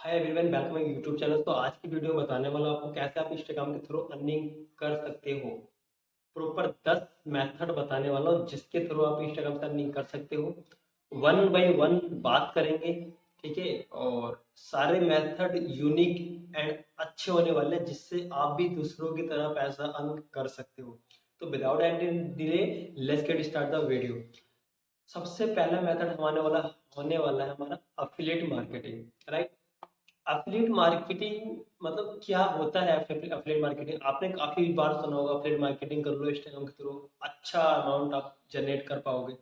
Hi everyone, welcome my YouTube channel. तो आज की वीडियो बताने वाला हूं आपको कैसे आप इंस्टाग्राम के थ्रू अर्निंग कर सकते हो। प्रॉपर 10 मेथड बताने वाला हूं जिसके थ्रू आप इंस्टाग्राम से अर्निंग कर सकते हो। वन बाय वन बात करेंगे, ठीक है। और सारे मेथड यूनिक एंड अच्छे होने वाले हैं जिससे आप भी दूसरों की तरह पैसा अर्न कर सकते हो। तो without any delay let's get start the video. सबसे पहला मेथड होने वाला है हमारा affiliate marketing, right. Affiliate marketing मतलब क्या होता है? एफिलिएट मार्केटिंग आपने काफी बार सुना होगा। एफिलिएट मार्केटिंग कर लो इंस्टाग्राम के थ्रू, अच्छा अमाउंट आप जनरेट कर पाओगे।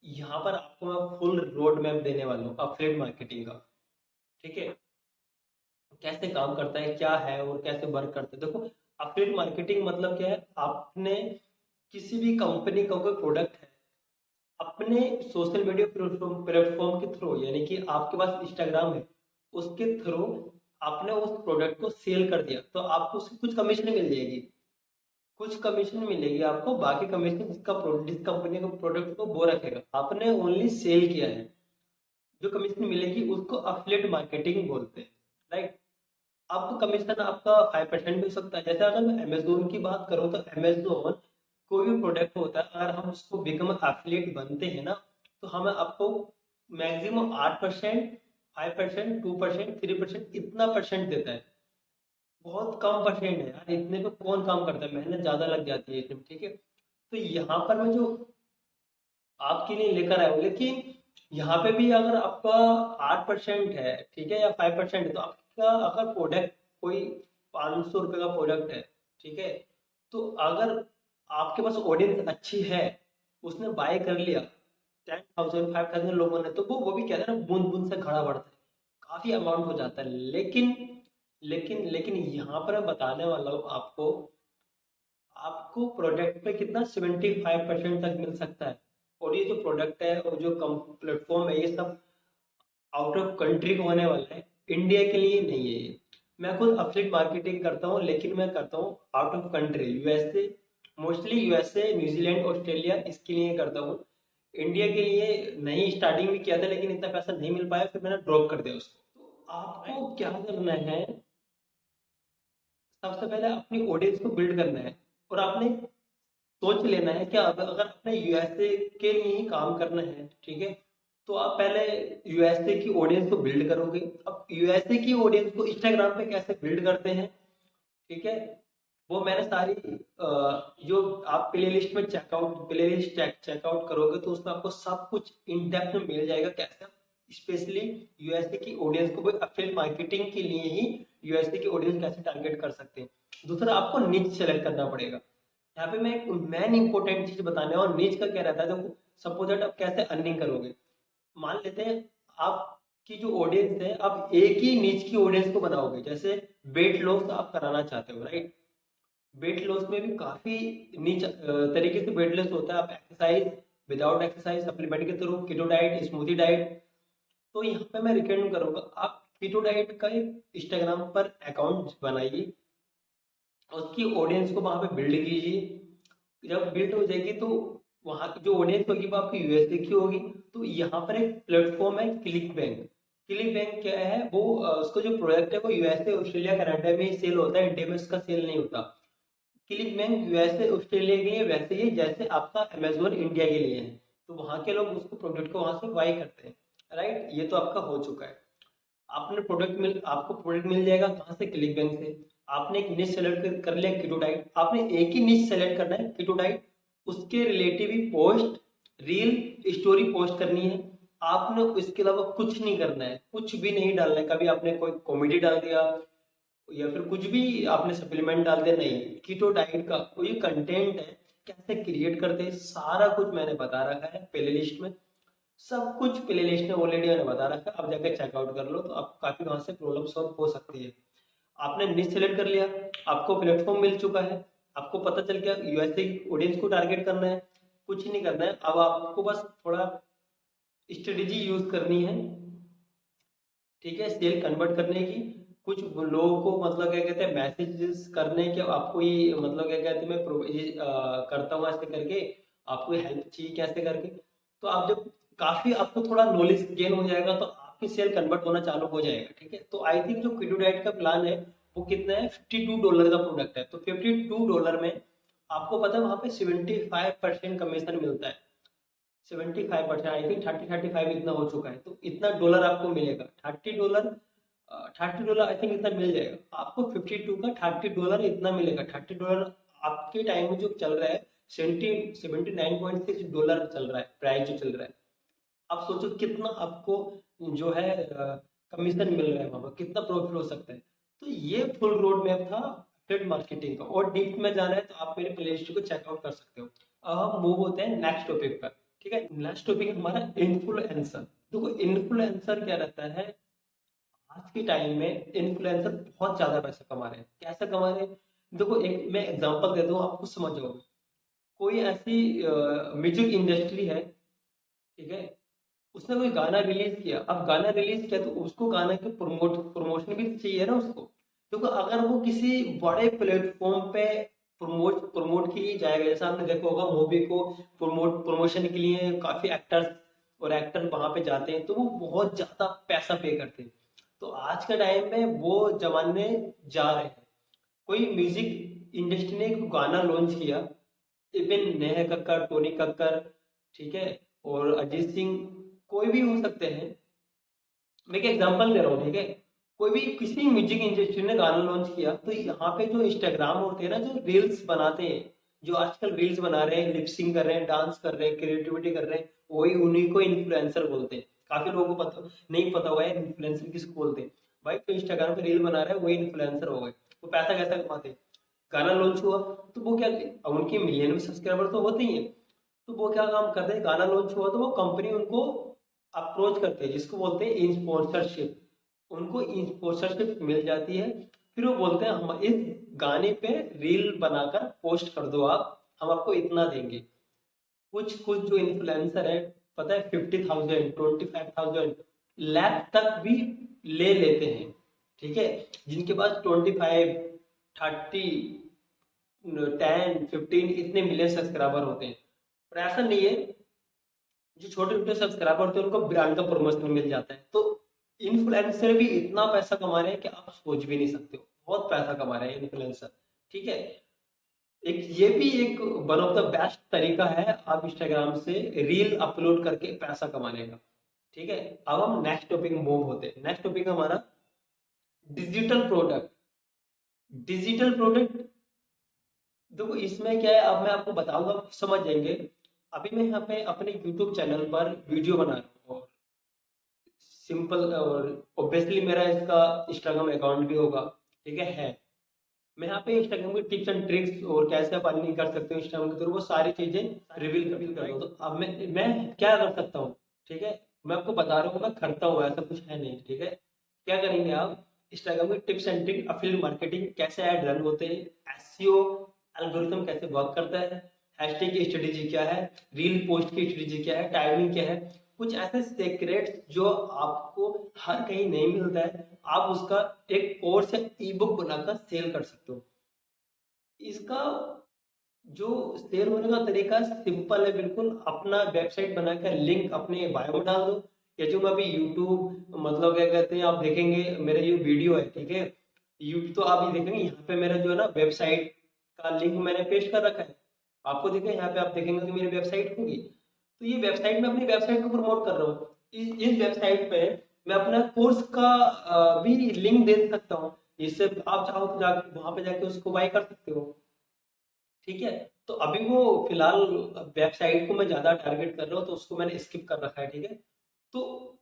यहाँ पर आपको मैं फुल रोड मैप देने वाला हूँ एफिलिएट मार्केटिंग का, ठीक है। कैसे काम करता है, क्या है और कैसे वर्क करता है। देखो, एफिलिएट मार्केटिंग मतलब क्या है? आपने किसी भी कंपनी का कोई प्रोडक्ट है, अपने सोशल मीडिया प्लेटफॉर्म के थ्रू, यानी कि आपके पास इंस्टाग्राम है, उसके थ्रू आपने उस प्रोडक्ट को सेल कर दिया तो आपको उसकी कुछ कमीशन मिल जाएगी। कुछ कमीशन मिलेगी आपको, बाकी कमीशन जिस कंपनी का प्रोडक्ट को वो रखेगा। आपने ओनली सेल किया है, जो कमीशन मिलेगी उसको अफिलिएट मार्केटिंग बोलते हैं, राइट। अब कमीशन आपका 5% भी हो सकता है। जैसे अगर मैं अमेजोन की बात करूँ तो अमेजोन कोई भी प्रोडक्ट होता है, अगर हम उसको बिकम एफिलिएट बनते हैं ना, तो हमें आपको मैक्सिमम 8%, 5%, 2%, 3% इतना परसेंट देता है। बहुत कम परसेंट है यार, इतने पे कौन काम करता है, मेहनत ज्यादा लग जाती है इसमें, ठीक है। तो यहाँ पर मैं जो आपके लिए लेकर आया हूँ, लेकिन यहाँ पे भी अगर आपका 8% है, ठीक है, या 5% है, तो आपका अगर प्रोडक्ट कोई 500 रुपये का प्रोडक्ट है, ठीक है, तो अगर आपके पास ऑडियंस अच्छी है, उसने बाय कर लिया 10,000 5,000 लोगों ने, तो वो भी कहते हैं ना, बूंद बूंद से घड़ा बढ़ता है, काफी अमाउंट हो जाता है। लेकिन यहाँ पर मैं बताने वाला हूँ आपको, आपको प्रोडक्ट पे कितना 75% तक मिल सकता है। और ये जो प्रोडक्ट है और जो कम प्लेटफॉर्म है, ये सब आउट ऑफ कंट्री को होने वाला है, इंडिया के लिए नहीं है ये। मैं खुद अफिलिएट मार्केटिंग करता हूँ, लेकिन मैं करता हूँ out of country, USA, mostly USA, New Zealand, Australia, इसके लिए करता हूँ। इंडिया के लिए नहीं, स्टार्टिंग में किया था लेकिन इतना पैसा नहीं मिल पाया, फिर मैंने ड्रॉप कर दिया उसको। तो आपको क्या करना है, सबसे पहले अपनी ऑडियंस को बिल्ड करना है। और आपने सोच लेना है कि अगर अपने यूएसए के लिए ही काम करना है, ठीक है, तो आप पहले यूएसए की ऑडियंस को बिल्ड करोगे। अब यूएसए की ऑडियंस को इंस्टाग्राम पे कैसे बिल्ड करते हैं, ठीक है, वो मैंने सारी जो आप प्ले लिस्ट चेकआउट करोगे तो उसमें आपको सब कुछ इन डेप्थ में मिल जाएगा, कैसे स्पेशली यूएसए की ऑडियंस को एफिलिएट मार्केटिंग के लिए ही यूएसए की ऑडियंस कैसे टारगेट कर सकते हैं। दूसरा, आपको निच सेलेक्ट करना पड़ेगा। यहाँ पे मैं एक मेन इंपॉर्टेंट चीज बताने, और नीच का क्या रहता है, देखो, सपोज दैट आप कैसे अर्निंग करोगे। मान लेते हैं आपकी जो ऑडियंस है, आप एक ही नीच की ऑडियंस को बनाओगे। जैसे वेट लॉस आप कराना चाहते हो, राइट। वेट लॉस में भी काफी नीच तरीके से वेट लॉस होता है। आप एक्सरसाइज, विदाउट एक्सरसाइज, सप्लीमेंट के through, keto diet, smoothie diet. तो यहाँ पे मैं रिकमेंड करूंगा, आप कीटो डाइट का एक इंस्टाग्राम पर अकाउंट बनाइए, उसकी ऑडियंस को वहां पे बिल्ड कीजिए। जब बिल्ड हो जाएगी तो वहां की जो ऑडियंस होगी वो आपकी यूएसए की होगी। तो यहाँ पर एक प्लेटफॉर्म है क्लिक बैंक। क्लिक बैंक क्या है, वो उसका जो प्रोडक्ट है वो यूएसए, ऑस्ट्रेलिया, कनाडा में ही सेल होता है, इंडिया में इसका सेल नहीं होता। क्लिक बैंक यूएसए, ऑस्ट्रेलिया के लिए वैसे ही जैसे आपका अमेजोन इंडिया के लिए है। तो वहां के लोग उसको प्रोडक्ट को वहां से बाई करते हैं, राइट। ये तो आपका हो चुका है। आपको प्रोडक्ट मिल जाएगा कहाँ से? क्लिक बैंक से। आपने एक निश सेलेक्ट कर लिया, कीटो डाइट। आपने एक ही निश सेलेक्ट करना है, कीटो डाइट। उसके रिलेटिव ही पोस्ट, रील, स्टोरी पोस्ट करनी है। आपने इसके अलावा कुछ नहीं करना है, कुछ भी नहीं डालना है। कभी आपने कोई कॉमेडी डाल दिया या फिर कुछ भी आपने सप्लीमेंट डाल दिया, नहीं। कीटो डाइट का कोई कंटेंट है, कैसे क्रिएट करते हैं, सारा कुछ मैंने बता रखा है प्ले लिस्ट में। सब कुछ प्ले लिस्ट में ऑलरेडी मैंने बता रखा है, अब जाकर चेकआउट कर लो तो आपको काफी वहां से प्रॉब्लम सॉल्व हो सकती है। आपने निश सेलेक्ट कर लिया, आपको प्लेटफॉर्म मिल चुका है, आपको पता चल गया यूएसए की ऑडियंस को टारगेट करना है। कुछ नहीं करना है, अब आपको बस थोड़ा स्ट्रेटेजी यूज करनी है, ठीक है, सेल कन्वर्ट करने की। कुछ लोगों को मतलब क्या कहते हैं, मैसेजेस करने के, आपको ये मतलब क्या कहते हैं, मैं करता हूँ ऐसे करके, आपको हेल्प चाहिए कैसे करके। तो आप जब काफी आपको थोड़ा नॉलेज गेन हो जाएगा तो आपके आपकी सेल कन्वर्ट होना चालू हो जाएगा। ठीक है, तो आई थिंक जो क्विडोडाइट का प्लान है वो कितना है, $52 का प्रोडक्ट है। तो $52 में आपको पता है वहां पे 75% कमीशन मिलता है। 75%, आई थिंक 30-35 इतना हो चुका है। तो इतना डॉलर आपको मिलेगा, $30 आई थिंक इतना मिल जाएगा आपको। 52 का $30 इतना मिलेगा। $30 आपके टाइम में जो चल रहा है $79.6 चल रहा है, प्राइस जो चल रहा है। आप सोचो कितना आपको जो है कमीशन मिल रहा है, वहां पर कितना प्रॉफिट हो सकता है। तो ये फुल रोड मैप था एफिलिएट मार्केटिंग का। और डीप में जाना है तो आप मेरे प्लेलिस्ट को चेकआउट कर सकते हो। अब हम मूव होते हैं नेक्स्ट टॉपिक पर। ठीक है, नेक्स्ट टॉपिक हमारा इन्फ्लुएंसर। देखो इन्फ्लुएंसर क्या रहता है, आज के टाइम में इन्फ्लुएंसर बहुत ज्यादा पैसा कमा रहे हैं। कैसे कमा रहे हैं, देखो एक मैं एग्जांपल दे दूं, आपको समझ जाओगे। कोई ऐसी म्यूजिक इंडस्ट्री है, ठीक है, उसने कोई गाना रिलीज किया। अब गाना रिलीज किया तो उसको गाना के प्रमोशन भी तो चाहिए ना उसको। देखो अगर वो किसी बड़े प्लेटफॉर्म पे प्रमोट के लिए जाएगा, जैसे आपने देखा होगा मूवी को प्रमोशन के लिए काफी एक्टर्स और एक्टर वहां पे जाते हैं, तो वो बहुत ज्यादा पैसा पे करते हैं। तो आज के टाइम में वो जमाने जा रहे हैं। कोई म्यूजिक इंडस्ट्री ने एक गाना लॉन्च किया, इवन नेहा कक्कर, टोनी कक्कर, ठीक है, और अरिजीत सिंह, कोई भी हो सकते हैं। मैं एक एग्जांपल दे रहा हूँ, ठीक है। कोई भी किसी म्यूजिक इंडस्ट्री ने गाना लॉन्च किया, तो यहाँ पे जो इंस्टाग्राम होते हैं ना, जो रील्स बनाते हैं, जो आजकल रील्स बना रहे हैं, लिपसिंग कर रहे हैं, डांस कर रहे हैं, क्रिएटिविटी कर रहे हैं, वही उन्हीं को इन्फ्लुएंसर बोलते हैं। काफी लोगों को पता नहीं, पता हुआ है इन्फ्लुएंसर किसको बोलते हैं। भाई तो इंस्टाग्राम पे रील बना रहा है वही इन्फ्लुएंसर हो गए। वो पैसा कैसा कमाते हैं, गाना लॉन्च हुआ तो वो क्या, अब उनके मिलियन में सब्सक्राइबर तो होते ही है, तो वो क्या काम करते हैं, गाना लॉन्च हुआ तो वो कंपनी उनको अप्रोच करते हैं, जिसको बोलते हैं स्पॉन्सरशिप। उनको स्पॉन्सरशिप मिल जाती है। फिर वो बोलते हैं हम इस गाने पे रील बनाकर पोस्ट कर दो, आप हम आपको इतना देंगे। कुछ कुछ जो इन्फ्लुएंसर है, पता है 50,000, 25,000, लाख तक भी ले लेते हैं। ठीक है, जिनके पास 25, 30, 10, 15 इतने मिलियन सब्सक्राइबर होते हैं। पर ऐसा नहीं है, जो छोटे छोटे सब्सक्राइबर होते हैं उनको ब्रांड का प्रमोशन मिल जाता है। तो इन्फ्लुएंसर भी इतना पैसा कमा रहे हैं कि आप सोच भी नहीं सकते हो, बहुत पैसा कमा रहे हैं इन्फ्लुएंसर। ठीक है, एक ये भी एक वन ऑफ द बेस्ट तरीका है आप इंस्टाग्राम से रील अपलोड करके पैसा कमाने का। ठीक है, अब हम नेक्स्ट टॉपिक मूव होते हैं। नेक्स्ट टॉपिक हमारा डिजिटल प्रोडक्ट। डिजिटल प्रोडक्ट, देखो इसमें क्या है, अब मैं आपको बताऊंगा, आप समझ जाएंगे। अभी मैं यहाँ पे अपने यूट्यूब चैनल पर वीडियो बना रहा हूँ, और सिंपल, और ऑब्वियसली मेरा इसका इंस्टाग्राम अकाउंट भी होगा। ठीक है। मैं यहाँ पे इंस्टाग्राम की टिप्स एंड ट्रिक्स और कैसे आप अर्निंग कर सकते हो इंस्टाग्राम के थ्रू, वो सारी चीजें रिवील कर दूँ। तो अब मैं क्या कर सकता हूँ, ठीक है, मैं आपको बता रहा हूँ, मैं करता हूँ, ऐसा कुछ है नहीं। ठीक है, क्या करेंगे आप, इंस्टाग्राम की tips and trick, affiliate marketing, कैसे ऐड रन होते हैं, एसईओ एल्गोरिथम कैसे वर्क करता है, हैशटैग की स्ट्रेटेजी क्या है, रील पोस्ट की स्ट्रेटेजी क्या है, टाइमिंग क्या है, कुछ ऐसे सीक्रेट्स जो आपको हर कहीं नहीं मिलता है, आप उसका एक कोर्स या ई बुक बनाकर सेल कर सकते हो। इसका जो शेयर होने का तरीका सिंपल है बिल्कुल। अपना वेबसाइट बनाकर लिंक अपने बायो में डाल दो, या जो मैं अभी यूट्यूब, मतलब क्या कहते हैं, आप देखेंगे मेरा ये वीडियो है, ठीक है, यूट्यूब, तो आप ये देखेंगे यहाँ पे मेरा जो है ना वेबसाइट का लिंक मैंने पेस्ट कर रखा है। आपको देखें यहाँ पे, आप देखेंगे तो मेरी वेबसाइट होगी। तो ये वेबसाइट में अपनी वेबसाइट को प्रमोट कर रहा हूँ। इस वेबसाइट पे मैं अपना कोर्स का भी लिंक दे सकता हूँ, जिससे आप चाहो तो जाके वहां पे जाके उसको बाय कर सकते हो। ठीक है, तो अभी वो फिलहाल वेबसाइट को मैं ज्यादा टारगेट कर रहा हूँ, तो उसको मैंने स्किप कर रखा है। ठीक है, तो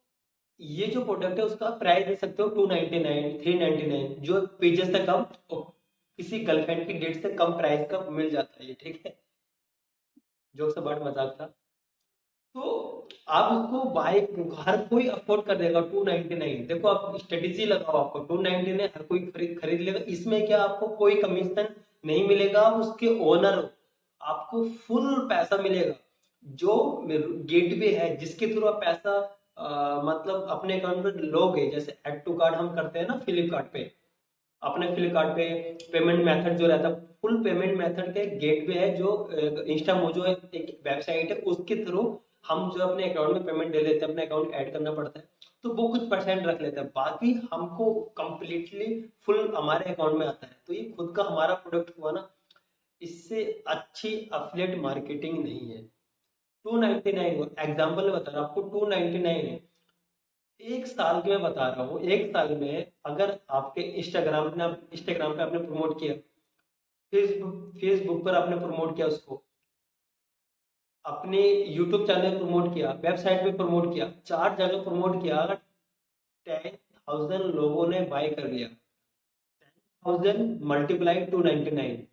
ये जो प्रोडक्ट है उसका प्राइस दे सकते हो 299, 399, जो पेजेस से कम और किसी गर्लफ्रेंड की डेट से कम प्राइस का मिल जाता है ये। ठीक है, जो से बड़ा मजाक था। तो आप उसको बाय, हर कोई अफोर्ड कर देगा 299। देखो आप स्ट्रेटेजी लगाओ, आपको 299 हर कोई खरीद खरीद लेगा। इसमें क्या, आपको कोई कमीशन नहीं मिलेगा, आप उसके ओनर हो, आपको फुल पैसा मिलेगा। जो गेटवे है जिसके थ्रू आप पैसा मतलब अपने अकाउंट में लोगे, जैसे एड टू कार्ड हम करते हैं ना फ्लिपकार्ट पे, अपने फ्लिपकार्ट पे पेमेंट मेथड जो रहता है, फुल पेमेंट मेथड के गेटवे है, जो इंस्टा मोजो एक वेबसाइट है, उसके थ्रू हम जो अपने अकाउंट में पेमेंट दे लेते हैं, अपने अकाउंट ऐड करना पड़ता है। तो वो कुछ परसेंट रख लेते हैं, बाकी हमको कंप्लीटली फुल हमारे अकाउंट में आता है। तो ये खुद का हमारा प्रोडक्ट हुआ ना, इससे अच्छी अफिलिएट मार्केटिंग नहीं है। 299 एग्जाम्पल बता रहा हूँ आपको, 299 है। एक साल की मैं बता रहा हूँ, एक साल में अगर आपके इंस्टाग्राम पे आपने प्रमोट किया, फेसबुक पर आपने प्रमोट किया उसको, अपने यूट्यूब चैनल प्रमोट किया, वेबसाइट पे प्रमोट किया, 4 जगह प्रमोट किया, अगर 10,000 लोगों ने बाय कर लिया, 10,000 मल्टीप्लाई 299,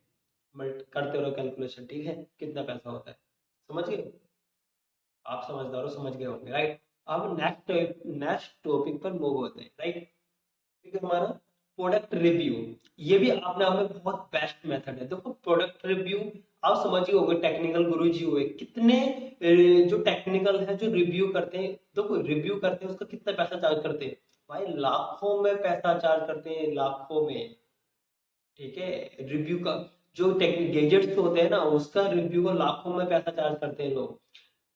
करते रहो कैलकुलेशन, ठीक है, कितना पैसा होता है, समझ गए? आप समझदार हो, समझ गए होंगे, राइट? अब नेक्स्ट टॉपिक पर मूव होते हैं, राइट? ठीक है, हमारा प्रोडक्ट रिव्यू। ये भी अपने आप में बहुत बेस्ट मेथड है। देखो प्रोडक्ट रिव्यू, आप समझिए होगे, टेक्निकल गुरु जी हुए कितने, जो टेक्निकल है जो रिव्यू करते हैं, देखो रिव्यू करते हैं उसका कितना पैसा चार्ज करते हैं भाई, लाखों में पैसा चार्ज करते हैं, लाखों में। ठीक है, रिव्यू का जो गैजेट्स होते हैं ना, उसका रिव्यू को लाखों में पैसा चार्ज करते हैं लोग।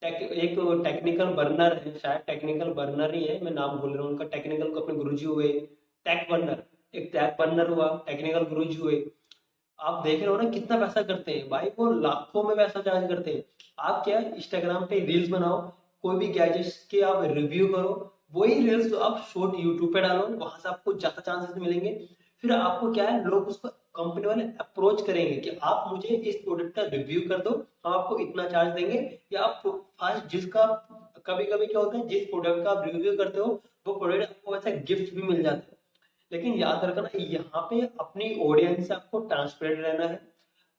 एक टेक्निकल बर्नर है, शायद टेक्निकल बर्नर ही है, मैं नाम भूल रहा हूँ उनका, टेक्निकल को अपने गुरुजी हुए, टैक बर्नर, एक टैक बर्नर हुआ, टेक्निकल गुरुजी हुए। आप देख रहे हो ना कितना पैसा करते हैं भाई, वो लाखों में पैसा चार्ज करते हैं। आप क्या इंस्टाग्राम पे रील्स बनाओ, कोई भी गैजेट्स के आप रिव्यू करो, वही रील्स आप शॉर्ट यूट्यूब पे डालो, वहां से आपको ज्यादा चांसेस मिलेंगे। फिर आपको क्या है, लोग उसको कंपनी वाले अप्रोच करेंगे कि आप मुझे इस प्रोडक्ट का रिव्यू कर दो, हम आपको इतना चार्ज देंगे। या आप फर्स्ट जिसका, कभी कभी क्या होता है, जिस प्रोडक्ट का आप रिव्यू करते हो वो प्रोडक्ट आपको वैसा गिफ्ट भी मिल जाता है। लेकिन याद रखना, यहाँ पे अपनी ऑडियंस से आपको ट्रांसपेरेंट रहना है।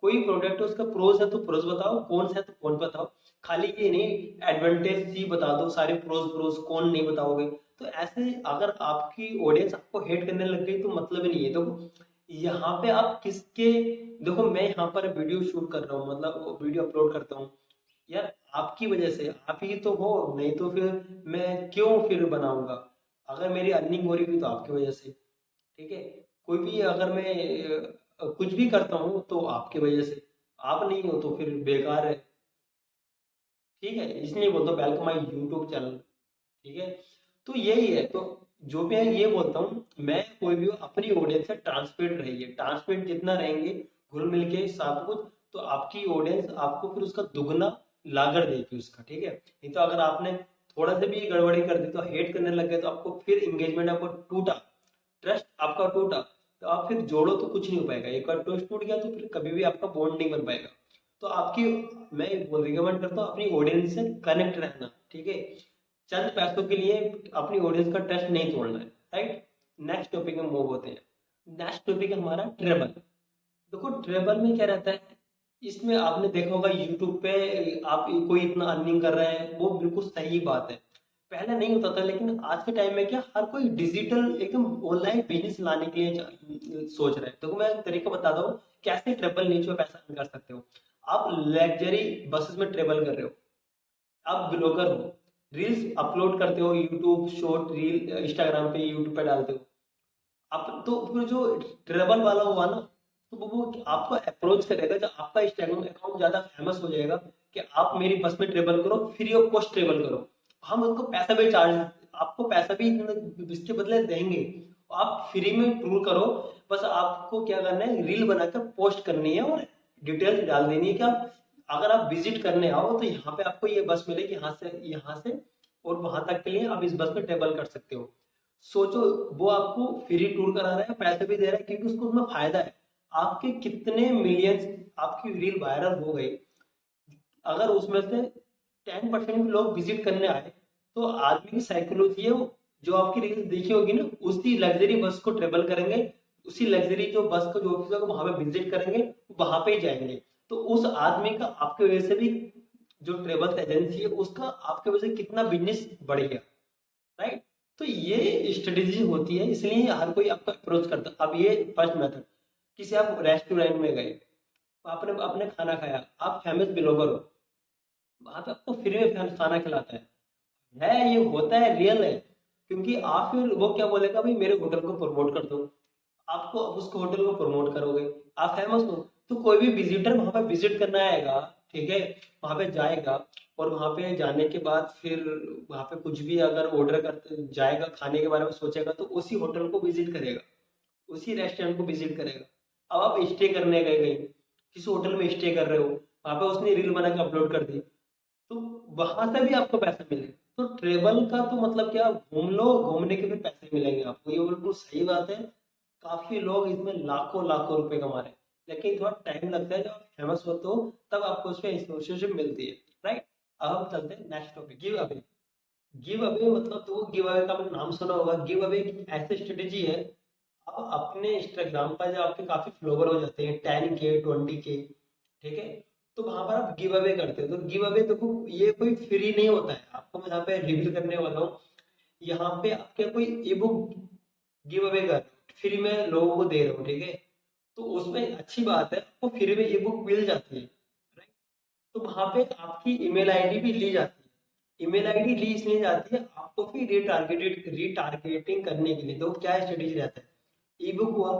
कोई प्रोडक्ट है उसका प्रोज है तो प्रोज बताओ, कौन सा है तो कौन बताओ, खाली ये नहीं एडवांटेज ही बता दो, सारे प्रोज प्रोज कौन नहीं बताओगे। तो ऐसे अगर आपकी ऑडियंस आपको हेट करने लग गई तो मतलब ही नहीं है। देखो यहाँ पे आप किसके, देखो मैं यहाँ पर वीडियो शूट कर रहा हूँ, मतलब वीडियो अपलोड करता हूँ यार, आपकी वजह से, आप ही तो हो, नहीं तो फिर मैं क्यों फिर बनाऊंगा? अगर मेरी अर्निंग हो रही हुई तो आपकी वजह से, ठीक है। कोई भी अगर मैं कुछ भी करता हूँ तो आपकी वजह से, आप नहीं हो तो फिर बेकार है, ठीक है। इसलिए बोलता हूँ वेलकम माई यूट्यूब चैनल, ठीक है। तो यही है, तो जो मैं ये बोलता हूँ, मैं कोई भी हो अपनी ऑडियंस से ट्रांसपेरेंट रहिए, ट्रांसपेरेंट जितना रहेंगे घुल मिल के सब कुछ, तो आपकी ऑडियंस आपको फिर उसका दुगना लागत देगी उसका, ठीक है। नहीं तो अगर आपने थोड़ा सा भी गड़बड़ी कर दी तो हेट करने लग गए, तो आपको फिर एंगेजमेंट आपको टूटा, ट्रस्ट आपका टूटा, तो आप फिर जोड़ो तो कुछ नहीं हो पाएगा। एक बार ट्रस्ट टूट गया तो फिर कभी भी आपका बॉन्ड नहीं बन पाएगा। तो आपकी, मैं रिकमेंड करता हूँ अपनी ऑडियंस से कनेक्ट रहना, ठीक है। चंद पैसों के लिए अपनी ऑडियंस का ट्रस्ट नहीं तोड़ना है, राइट। नेक्स्ट टॉपिक में मूव होते हैं। नेक्स्ट टॉपिक है हमारा ट्रेबल। देखो ट्रेबल में क्या रहता है, इसमें आपने देखा होगा यूट्यूब पे आप कोई इतना अर्निंग कर रहे हैं, वो बिल्कुल सही बात है, पहले नहीं होता था। लेकिन आज के टाइम में क्या, हर कोई डिजिटल एकदम ऑनलाइन बिजनेस लाने के लिए सोच रहे हैं। देखो मैं तरीका बताता हूँ कैसे ट्रेवल नीचे में पैसा अर्न कर सकते हो। आप लग्जरी बसेस में ट्रेवल कर रहे हो, आप ब्लॉगर हो, रील्स अपलोड करते हो, यूट्यूब शॉर्ट रील इंस्टाग्राम पे यूट्यूब पे डालते हो, आप तो फिर जो ट्रेवल वाला हुआ ना, तो वो आपको अप्रोच करेगा जब आपका इंस्टाग्राम अकाउंट ज्यादा फेमस हो जाएगा कि आप मेरी बस में ट्रेवल करो, फ्री ऑफ कॉस्ट ट्रेवल करो, हम उनको पैसा भी चार्ज, आपको पैसा भी इसके बदले देंगे, आप फ्री में टूर करो। बस आपको क्या करना है, रील बनाकर पोस्ट करनी है और डिटेल्स डाल देनी है कि आप अगर आप विजिट करने आओ तो यहाँ पे आपको ये बस मिलेगी, यहाँ से और वहां तक के लिए आप इस बस में ट्रेवल कर सकते हो। सोचो, वो आपको फ्री टूर करा रहा है, पैसे भी दे रहा है, क्योंकि उसको उसमें फायदा है। आपके कितने मिलियंस, आपकी रील वायरल हो गई, अगर उसमें से 10% लोग विजिट करने आए, तो आदमी की साइकोलॉजी है वो, जो आपकी रील देखी होगी ना, उसी लग्जरी बस को ट्रेवल करेंगे, उसी लग्जरी जो बस का जो ऑफिस होगा वहां पे विजिट करेंगे, वहां पे ही जाएंगे। तो उस आदमी का आपके वजह से भी, जो ट्रेवल एजेंसी है उसका आपके वजह से कितना बिजनेस बढ़ गया, राइट। तो ये स्ट्रेटेजी होती है, इसलिए हर कोई आपको अप्रोच करता है। अब ये फर्स्ट मेथड, किसी आप रेस्टोरेंट में गए, आपने आपने खाना खाया, आप फेमस ब्लॉगर हो, वहां पे आपको फ्री में खाना खिलाता है, ये होता है, रियल है। क्योंकि आप फिर वो क्या बोलेगा, भाई मेरे होटल को प्रमोट कर दो, आपको उसको होटल को प्रमोट करोगे, आप फेमस हो, तो कोई भी विजिटर वहां पर विजिट करना आएगा, ठीक है, वहां पे जाएगा और वहां पे जाने के बाद फिर वहां पे कुछ भी अगर ऑर्डर करते जाएगा, खाने के बारे में सोचेगा, तो उसी होटल को विजिट करेगा, उसी रेस्टोरेंट को विजिट करेगा। अब आप स्टे करने गए गए किसी होटल में स्टे कर रहे हो, वहां पे उसने रील बना के अपलोड कर दी, तो वहां से भी आपको पैसा मिलेगा। तो ट्रेवल का तो मतलब क्या, घूम लो, घूमने के भी पैसे मिलेंगे आपको, ये बिल्कुल सही बात है। काफी लोग इसमें लाखों लाखों रुपए कमा रहे हैं, लेकिन थोड़ा टाइम लगता है, जब आप फेमस होते हो तब आपको उसमें स्पॉन्सरशिप मिलती है, राइट। अब हम चलते हैं next topic, give away. Give away मतलब, तो गिव अवे का आपने नाम सुना होगा। गिव अवे एक ऐसी स्ट्रेटेजी है, आप अपने इंस्टाग्राम पर जब आपके काफी फॉलोवर हो जाते हैं 10K 20K, ठीक है, तो वहां पर आप गिव अवे करते हो। तो गिव अवे देखो, ये कोई फ्री नहीं होता है, आपको मैं यहाँ पे रिवील करने वाला हूँ। यहाँ पे आपके कोई ई बुक गिव अवे कर फ्री में लोगों को दे रहे हो, ठीक है, तो उसमें अच्छी बात है, आपको फ्री में ई बुक मिल जाती है, राइट। तो वहां पे आपकी ईमेल आईडी भी ली जाती है। ईमेल आईडी ली इसलिए जाती है, आपको फिर रिटारगेटिंग करने के लिए। तो क्या स्ट्रेटेजी रहता है, ई बुक हुआ,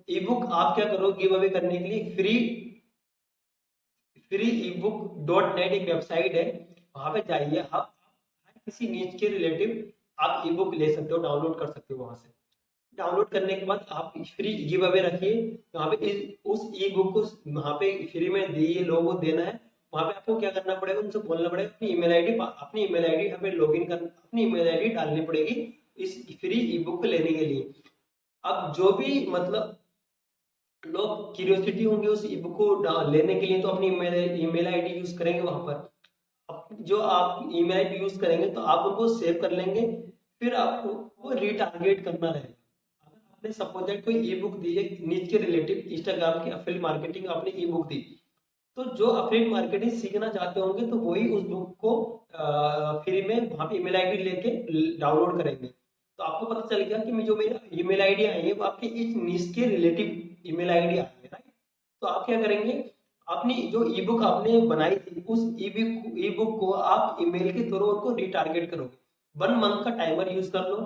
ई बुक आप क्या करो, गिव अवे करने के लिए फ्री फ्री ई बुक डॉट नेट एक वेबसाइट है, वहां पे जाइए आप, किसी नीच के रिलेटिव आप ई बुक ले सकते हो, डाउनलोड कर सकते हो वहां से। डाउनलोड करने के बाद आप फ्री गिव अवे रखिए, वहां पे उस ई बुक को वहां पे फ्री में दिए, लोगों को देना है। वहां पे आपको क्या करना पड़ेगा, उनसे बोलना पड़ेगा, अपनी ईमेल आईडी यहाँ पे लॉग इन कर, अपनी ईमेल आईडी डालनी पड़ेगी इस फ्री ई बुक को लेने के लिए। अब जो भी मतलब लोग क्यूरियोसिटी होंगे उस ई बुक को लेने के लिए, तो अपनी ईमेल आईडी यूज करेंगे वहां पर। जो आप ईमेल आईडी यूज करेंगे तो आप उनको सेव कर लेंगे, फिर आपको वो रिटारगेट करना रहेगा। अगर आपने सपोज दैट कोई ई बुक दी है नीच के रिलेटिव, इंस्टाग्राम की अफिलिएट मार्केटिंग आपने ई बुक दी, तो जो अफिलिएट मार्केटिंग सीखना चाहते होंगे तो वही उस बुक को फ्री में वहां पे ईमेल आईडी लेके डाउनलोड करेंगे। तो आपको पता चल गया कि जो मेरा ईमेल आईडी आई है वो आपके इस निश के रिलेटिव ईमेल आईडी आई है, राइट। तो आप क्या करेंगे, अपनी जो ई बुक आपने बनाई थी उस ई बुक को आप ईमेल के थ्रू उनको रिटारगेट करोगे। 1 मंथ का टाइमर यूज कर लो,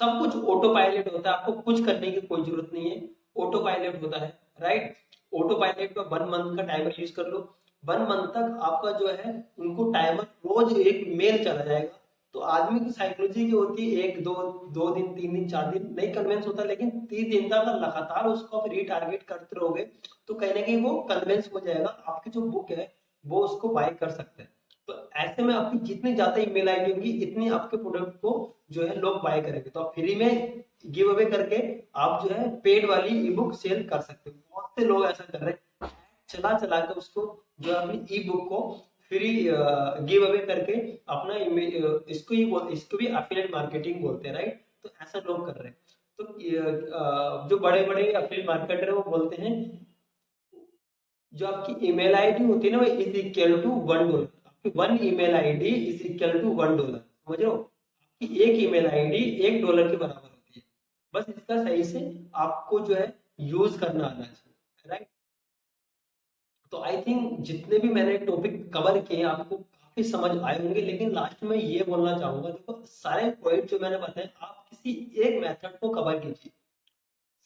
सब कुछ ऑटो पायलट होता है, आपको कुछ करने की कोई जरूरत नहीं है, ऑटो पायलट होता है, राइट। ऑटो पायलट पे 1 मंथ का टाइमर यूज कर लो। 1 मंथ तक आपका जो है उनको टाइमर रोज एक मेल चला जाएगा। तो आदमी की साइकोलॉजी की होती है, एक दो 2 दिन 3 दिन 4 दिन नहीं कन्विंस होता, लेकिन 30 दिन तक अगर लगातार उसको आप रीटारगेट करते रहोगे तो कहीं ना कहीं वो कन्विंस हो जाएगा, आपकी जो बुक है वो उसको बाय कर सकते हैं। तो ऐसे में आपकी जितनी ज्यादा ईमेल आईडी होगी इतनी आपके प्रोडक्ट को जो है लोग बाय करेंगे। तो आप फ्री में गिव अवे करके आप जो है पेड वाली ई बुक सेल कर सकते हो। बहुत से लोग ऐसा कर रहे हैं, चला चला के उसको जो है अपनी ई बुक को फ्री गिव अवे करके अपना इसको भी एफिलिएट मार्केटिंग बोलते हैं, राइट। तो ऐसा लोग कर रहे हैं। तो जो बड़े बड़े एफिलिएट मार्केटर है वो बोलते हैं, जो आपकी ईमेल आईडी होती है ना, वो इज इक्वल टू $1। आपकी 1 email ID is equal to $1, समझ रहे हो। आपकी एक ईमेल आईडी $1 के बराबर होती है। बस इसका सही से आपको जो है यूज करना आना चाहिए, राइट। तो आई थिंक जितने भी मैंने टॉपिक कवर किए आपको काफी समझ आए होंगे, लेकिन लास्ट में ये बोलना चाहूंगा, देखो सारे पॉइंट जो मैंने बताए आप किसी एक मेथड को कवर कीजिए,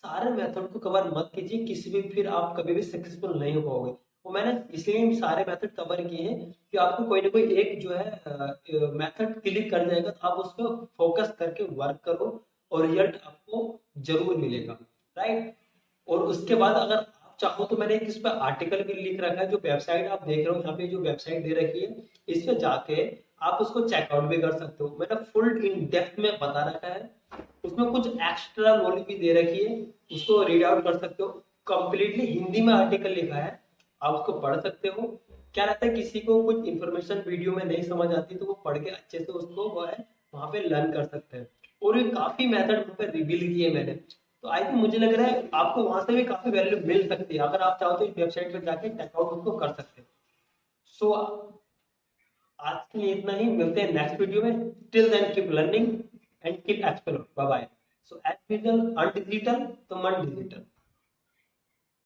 सारे मेथड को कवर मत कीजिए, किसी भी फिर आप कभी भी सक्सेसफुल नहीं हो पाओगे। वो मैंने इसलिए सारे मेथड कवर किए हैं कि आपको कोई ना कोई एक जो है मेथड क्लिक कर जाएगा, तो आप उस पर फोकस करके वर्क करो और रिजल्ट आपको जरूर मिलेगा, राइट। और उसके बाद अगर आप चाहो तो मैंने एक इस पर आर्टिकल भी लिख रखा है, जो वेबसाइट आप देख रहे हो यहाँ पे जो वेबसाइट दे रखी है, इस पे जाके आप उसको चेकआउट भी कर सकते हो। मैंने फुल इन डेप्थ में बता रखा है, उसमें कुछ एक्स्ट्रा नॉलेज भी दे रखी है, उसको रीड आउट कर सकते हो। कंप्लीटली हिंदी में आर्टिकल लिखा है, आप उसको पढ़ सकते हो। क्या रहता है, किसी को कुछ इन्फॉर्मेशन वीडियो में नहीं समझ आती तो वो पढ़ के अच्छे से उसको वो है वहां पे लर्न कर सकते हैं। और ये काफी मेथड वहां पे रिवील किए मैंने। तो आई थिंक मुझे लग रहा है आपको वहां से भी काफी वैल्यू मिल सकती है, अगर आप चाहो तो इस वेबसाइट पे जाके चेकआउट उसको कर सकते हो। सो आज के लिए इतना ही, मिलते हैं नेक्स्ट वीडियो में। Till then keep learning and keep explore, bye bye. So एज विजन अनडिजिटल तो मन डिजिटल।